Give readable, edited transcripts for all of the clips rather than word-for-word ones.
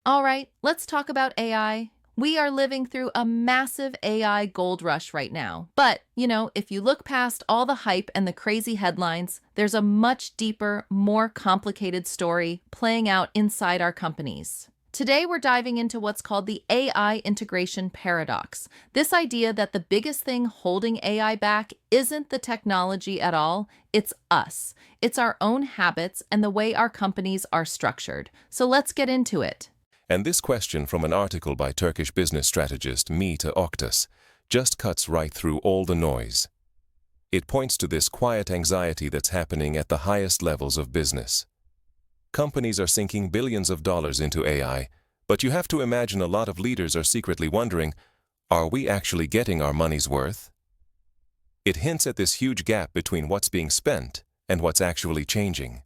All right, let's talk about AI. We are living through a massive AI gold rush right now. But, if you look past all the hype and the crazy headlines, there's a much deeper, more complicated story playing out inside our companies. Today, we're diving into what's called the AI integration paradox. This idea that the biggest thing holding AI back isn't the technology at all, it's us. It's our own habits and the way our companies are structured. So let's get into it. And this question from an article by Turkish business strategist Mete Oktas just cuts right through all the noise. It points to this quiet anxiety that's happening at the highest levels of business. Companies are sinking billions of dollars into AI, but you have to imagine a lot of leaders are secretly wondering, are we actually getting our money's worth? It hints at this huge gap between what's being spent and what's actually changing.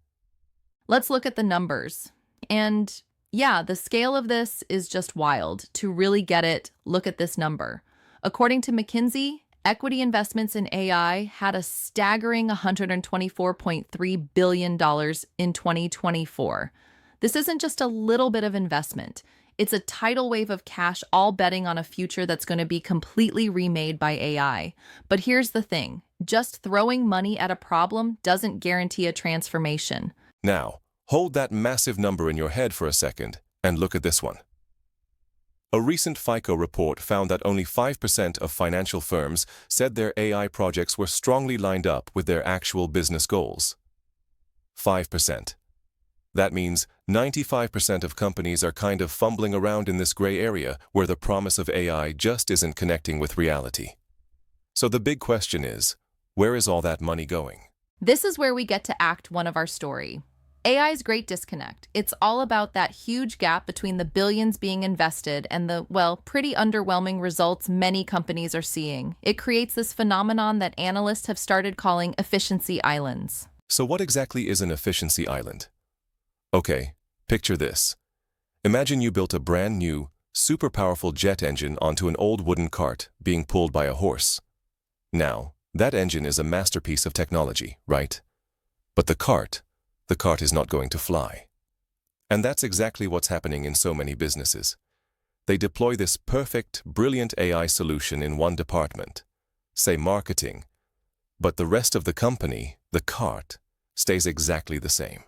Let's look at the numbers. And yeah, the scale of this is just wild. To really get it, look at this number. According to McKinsey, equity investments in AI had a staggering $124.3 billion in 2024. This isn't just a little bit of investment. It's a tidal wave of cash, all betting on a future that's going to be completely remade by AI. But here's the thing, just throwing money at a problem doesn't guarantee a transformation. Now, hold that massive number in your head for a second and look at this one. A recent FICO report found that only 5% of financial firms said their AI projects were strongly lined up with their actual business goals. 5%. That means 95% of companies are kind of fumbling around in this gray area where the promise of AI just isn't connecting with reality. So the big question is, where is all that money going? This is where we get to act one of our story. AI's great disconnect. It's all about that huge gap between the billions being invested and the, well, pretty underwhelming results many companies are seeing. It creates this phenomenon that analysts have started calling efficiency islands. So what exactly is an efficiency island? Okay, picture this. Imagine you built a brand new, super powerful jet engine onto an old wooden cart being pulled by a horse. Now, that engine is a masterpiece of technology, right? But the cart is not going to fly. And that's exactly what's happening in so many businesses. They deploy this perfect, brilliant AI solution in one department, say marketing, but the rest of the company, the cart, stays exactly the same.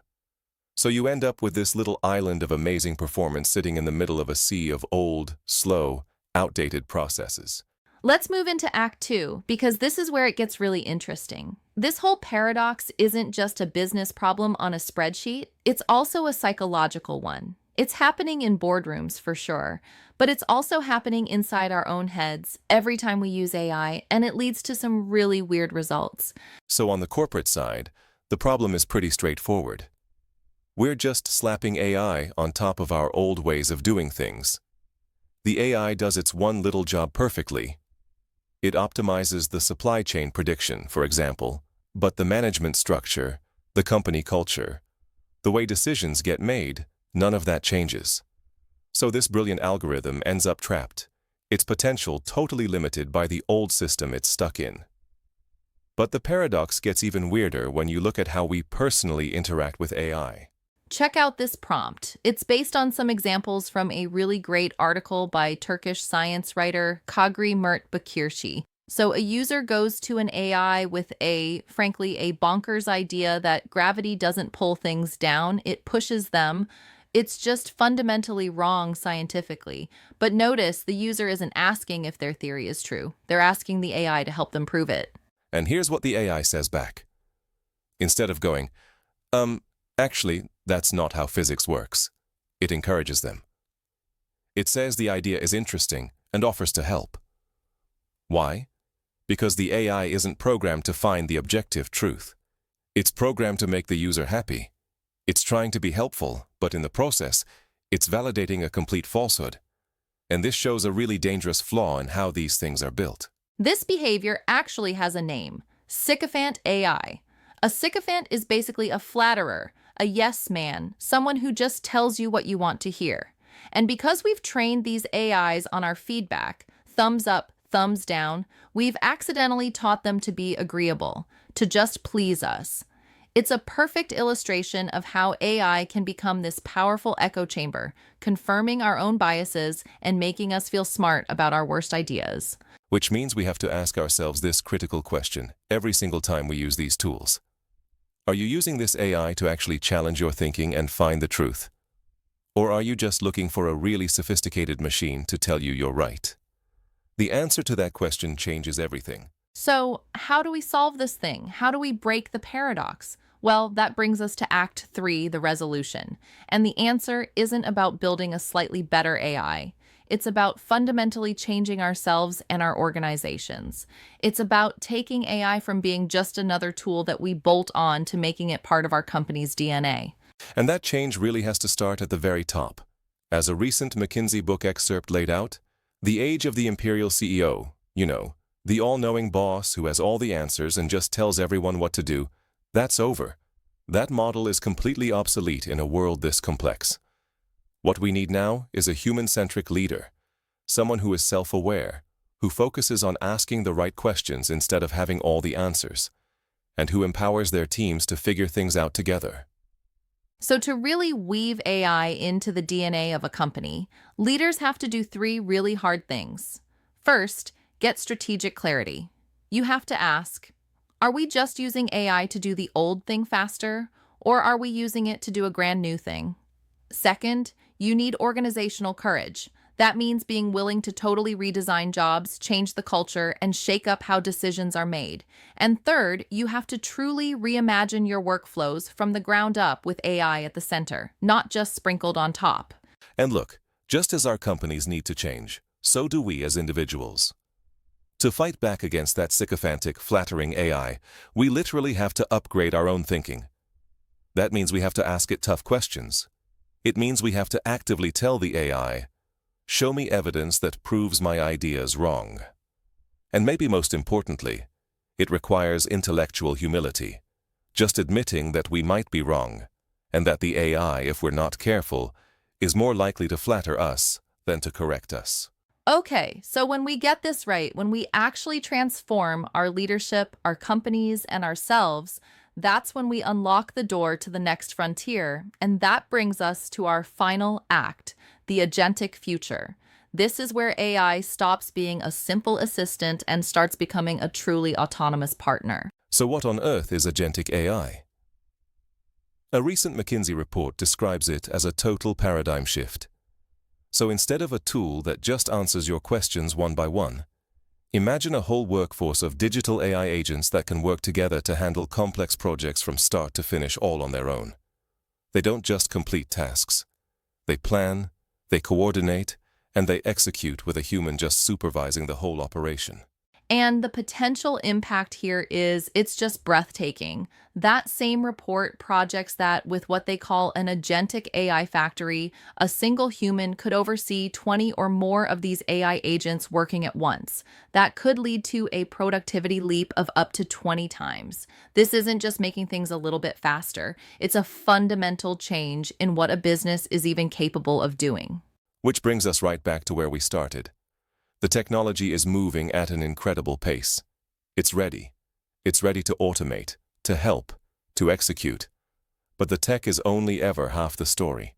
So you end up with this little island of amazing performance sitting in the middle of a sea of old, slow, outdated processes. Let's move into Act 2, because this is where it gets really interesting. This whole paradox isn't just a business problem on a spreadsheet, it's also a psychological one. It's happening in boardrooms for sure, but it's also happening inside our own heads every time we use AI, and it leads to some really weird results. So on the corporate side, the problem is pretty straightforward. We're just slapping AI on top of our old ways of doing things. The AI does its one little job perfectly. It optimizes the supply chain prediction, for example, but the management structure, the company culture, the way decisions get made, none of that changes. So this brilliant algorithm ends up trapped, its potential totally limited by the old system it's stuck in. But the paradox gets even weirder when you look at how we personally interact with AI. Check out this prompt. It's based on some examples from a really great article by Turkish science writer Kagri Mert Bakirci. So a user goes to an AI with frankly, a bonkers idea that gravity doesn't pull things down, it pushes them. It's just fundamentally wrong scientifically. But notice the user isn't asking if their theory is true. They're asking the AI to help them prove it. And here's what the AI says back. Instead of going, actually, that's not how physics works. It encourages them. It says the idea is interesting and offers to help. Why? Because the AI isn't programmed to find the objective truth. It's programmed to make the user happy. It's trying to be helpful, but in the process, it's validating a complete falsehood. And this shows a really dangerous flaw in how these things are built. This behavior actually has a name: Sycophant AI. A sycophant is basically a flatterer, a yes man, someone who just tells you what you want to hear. And because we've trained these AIs on our feedback, thumbs up, thumbs down, we've accidentally taught them to be agreeable, to just please us. It's a perfect illustration of how AI can become this powerful echo chamber, confirming our own biases and making us feel smart about our worst ideas. Which means we have to ask ourselves this critical question every single time we use these tools. Are you using this AI to actually challenge your thinking and find the truth? Or are you just looking for a really sophisticated machine to tell you you're right? The answer to that question changes everything. So, how do we solve this thing? How do we break the paradox? Well, that brings us to Act 3, the resolution. And the answer isn't about building a slightly better AI. It's about fundamentally changing ourselves and our organizations. It's about taking AI from being just another tool that we bolt on to making it part of our company's DNA. And that change really has to start at the very top. As a recent McKinsey book excerpt laid out, the age of the Imperial CEO, the all-knowing boss who has all the answers and just tells everyone what to do, that's over. That model is completely obsolete in a world this complex. What we need now is a human-centric leader, someone who is self-aware, who focuses on asking the right questions instead of having all the answers, and who empowers their teams to figure things out together. So, to really weave AI into the DNA of a company, leaders have to do 3 really hard things. First, get strategic clarity. You have to ask, are we just using AI to do the old thing faster, or are we using it to do a brand new thing? Second, you need organizational courage. That means being willing to totally redesign jobs, change the culture, and shake up how decisions are made. And third, you have to truly reimagine your workflows from the ground up with AI at the center, not just sprinkled on top. And look, just as our companies need to change, so do we as individuals. To fight back against that sycophantic, flattering AI, we literally have to upgrade our own thinking. That means we have to ask it tough questions. It means we have to actively tell the AI, show me evidence that proves my ideas wrong. And maybe most importantly, it requires intellectual humility, just admitting that we might be wrong, and that the AI, if we're not careful, is more likely to flatter us than to correct us. Okay, so when we get this right, when we actually transform our leadership, our companies, and ourselves, that's when we unlock the door to the next frontier, and that brings us to our final act, the agentic future. This is where AI stops being a simple assistant and starts becoming a truly autonomous partner. So what on earth is Agentic AI? A recent McKinsey report describes it as a total paradigm shift. So instead of a tool that just answers your questions one by one, imagine a whole workforce of digital AI agents that can work together to handle complex projects from start to finish all on their own. They don't just complete tasks. They plan, they coordinate, and they execute with a human just supervising the whole operation. And the potential impact here it's just breathtaking. That same report projects that with what they call an agentic AI factory, a single human could oversee 20 or more of these AI agents working at once. That could lead to a productivity leap of up to 20 times. This isn't just making things a little bit faster. It's a fundamental change in what a business is even capable of doing. Which brings us right back to where we started. The technology is moving at an incredible pace. It's ready. It's ready to automate, to help, to execute. But the tech is only ever half the story.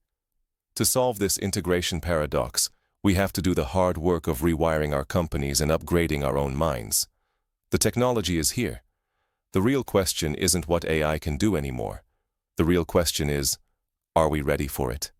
To solve this integration paradox, we have to do the hard work of rewiring our companies and upgrading our own minds. The technology is here. The real question isn't what AI can do anymore. The real question is, are we ready for it?